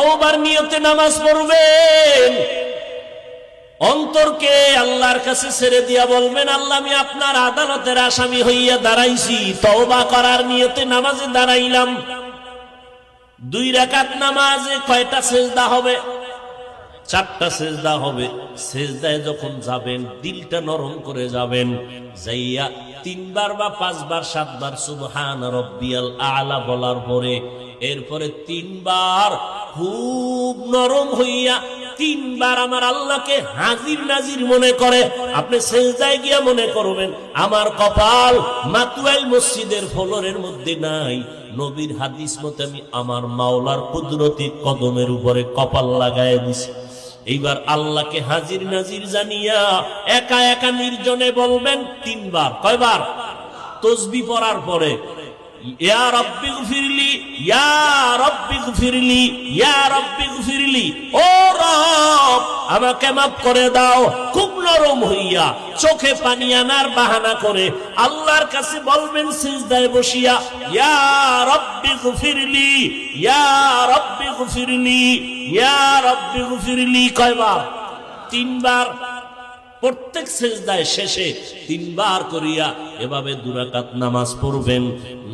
তওবার নিয়তে নামাজ পড়বেন। অন্তরকে আল্লাহর কাছে ছেড়ে দিয়া বলবেন, আল্লাহ আমি আপনার আদালতের আসামি হইয়া দাঁড়াইছি, তওবা করার নিয়তে নামাজে দাঁড়াইলাম। 2 রাকাত নামাজে কয়টা সেজদা হবে? 4টা সেজদা হবে। সেজদায় যখন যাবেন দিলটা নরম করে যাবেন, যাইয়া 3 বার বা 5 বার 7 বার সুবহান রাব্বিয়াল আ'লা বলার পরে এরপরে 3 বার খুব নরম হইয়া 3 বার আমার আল্লাহকে হাজির নাজির মনে করে আপনি সেজদায় গিয়া মনে করবেন আমার কপাল মাতুয়াইল মসজিদের ফ্লোরের মধ্যে নাই, নবীর হাদিস মতে আমি আমার মাওলার কুদরতি কদমের উপরে কপাল লাগায় দিছি। এইবার আল্লাহকে হাজির নাজির জানিয়া একা একা নির্জনে বলবেন 3 বার। কয়বার? তাসবিহ পড়ার পরে ইয়া রাব্বি গফিরলি, ইয়া রাব্বি গফিরলি, ইয়া রাব্বি গফিরলি, ও রব আমাকে মাফ করে দাও। খুব নরম হইয়া চোখে পানি আনার বাহানা করে আল্লাহর কাছে বলবেন সিজদায় বসিয়া, ইয়া রাব্বি গফিরলি, ইয়া রাব্বি গফিরলি, ইয়া রাব্বি গফিরলি। কয়বার? 3 বার। প্রত্যেক সেজদায় শেষে 3 বার করিয়া এভাবে 2 রাকাত নামাজ পড়বেন।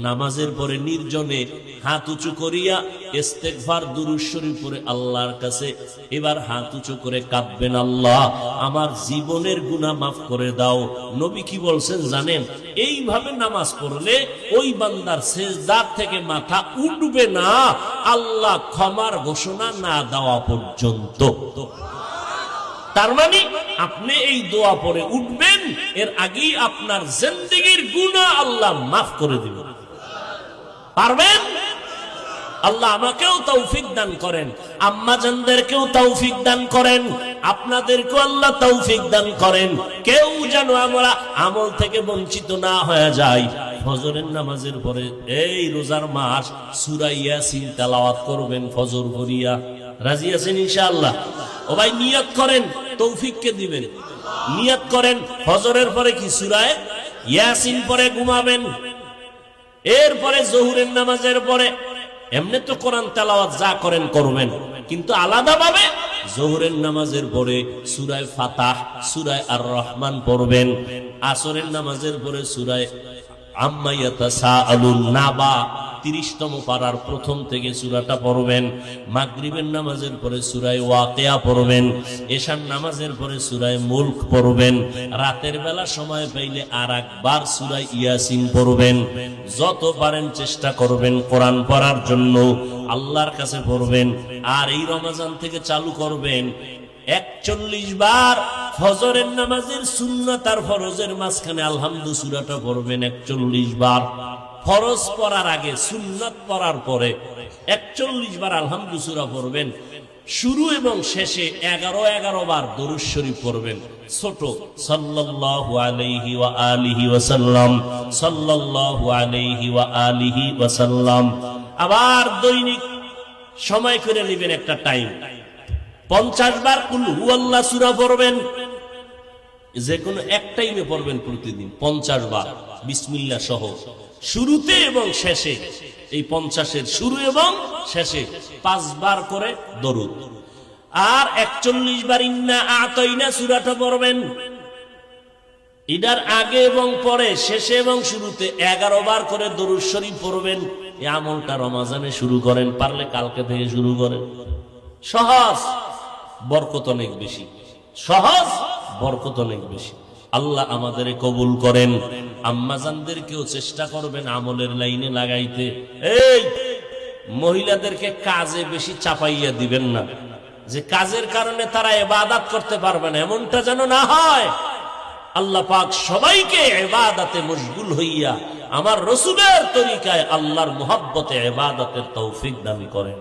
নামাজের পরে নির্জনে হাত উঁচু করিয়া ইস্তেগফার দুরূদ শরীফ পড়ে আল্লাহর কাছে এবার হাত উঁচু করে কাঁদবেন, আল্লাহ আমার জীবনের গুনাহ মাফ করে দাও। নবী কি বলছেন জানেন? এইভাবে নামাজ পড়লে ওই বান্দার সেজদার থেকে মাথা উঠবে না আল্লাহ ক্ষমার ঘোষণা না দেওয়া পর্যন্ত। তার মানে আপনি এই দোয়া পড়ে উঠবেন, এর আগেই আপনার জিন্দেগীর গুনাহ আল্লাহ মাফ করে দিবেন। পারবেন? আল্লাহ আমাকেও তৌফিক দান করেন, আম্মা জানদেরকেও তৌফিক দান করেন, আপনাদেরকেও আল্লাহ তৌফিক দান করেন। কেউ যেন আমরা আমল থেকে বঞ্চিত না হয়ে যায়। ফজরের নামাজের পরে এই রোজার মাস সূরা ইয়াসিন তেলাওয়াত করবেন ফজর ভরিয়া। রাজি আছেন ইনশাআল্লাহ? ও ভাই নিয়ত করেন, তৌফিক কে দিবেন। নিয়ত করেন ফজরের পরে কি সূরা ইয়াসিন পরে ঘুমাবেন। এরপরে জোহরের নামাজের পরে এমনি তো কোরআন তেলাওয়াত যা করেন করবেন, কিন্তু আলাদাভাবে জোহরের নামাজের পরে সূরা ফাতাহ, সূরা আর রহমান পড়বেন। আসরের নামাজের পরে সূরা আম্মা ইয়াতাসাআলুন নাবা 30তম পারার প্রথম থেকে সূরাটা পড়বেন। মাগরিবের নামাজের পরে সূরা ওয়াকিয়া পড়বেন। এশার নামাজের পরে সূরা মুলক পড়বেন। রাতের বেলা সময় পাইলে আর একবার সূরা ইয়াসিন পড়বেন। যত পারেন চেষ্টা করবেন কোরআন পড়ার জন্য, আল্লাহর কাছে পড়বেন। আর এই রমজান থেকে চালু করবেন 41 বার ফজরের নামাজের সুন্নাত আর ফরজের মাঝখানে আলহামদু সূরাটা পড়বেন 41 বার। ফরজ পড়ার আগে সুন্নাত পড়ার পরে 41 বার আলহামদু সূরা পড়বেন। শুরু এবং শেষে 11 বার দরুদ শরীফ পড়বেন। ছোট সাল্লাল্লাহু আলাইহি ওয়া আলিহি ওয়া সাল্লাম, সাল্লাল্লাহু আলাইহি ওয়া আলিহি ওয়া সাল্লাম। আবার দৈনিক সময় করে নেবেন একটা টাইম, 50 বার কুল হুয়াল্লাহ সূরা পড়বেন। যে কোনো এক টাইমে পড়বেন প্রতিদিন 50 বার বিসমিল্লাহ সহ, শুরুতে এবং শেষে। এই 50-এর শুরু এবং শেষে 5 বার করে দরুদ। আর 41 বার ইন্না আতাইনা সূরাটা পড়বেন। এটার আগে এবং পরে, শেষে এবং শুরুতে 11 বার করে দরুদ শরীফ পড়বেন। এই আমলটা রমজানে শুরু করেন, পারলে কালকে থেকে শুরু করেন। সহজ, বরকত অনেক বেশি। সহজ, বরকত অনেক বেশি। আল্লাহ আমাদের কবুল করেন। আম্মাজানদেরকেও চেষ্টা করবেন আমলের লাইনে লাগাইতে। এই মহিলাদেরকে কাজে বেশি চাপাইয়া দিবেন না, যে কাজের কারণে তারা ইবাদত করতে পারবে না, এমনটা যেন না হয়। আল্লাহ পাক সবাইকে ইবাদতে মশগুল হইয়া আমার রাসূলের তরিকায় আল্লাহর মুহাব্বতে ইবাদতের তৌফিক দান করেন।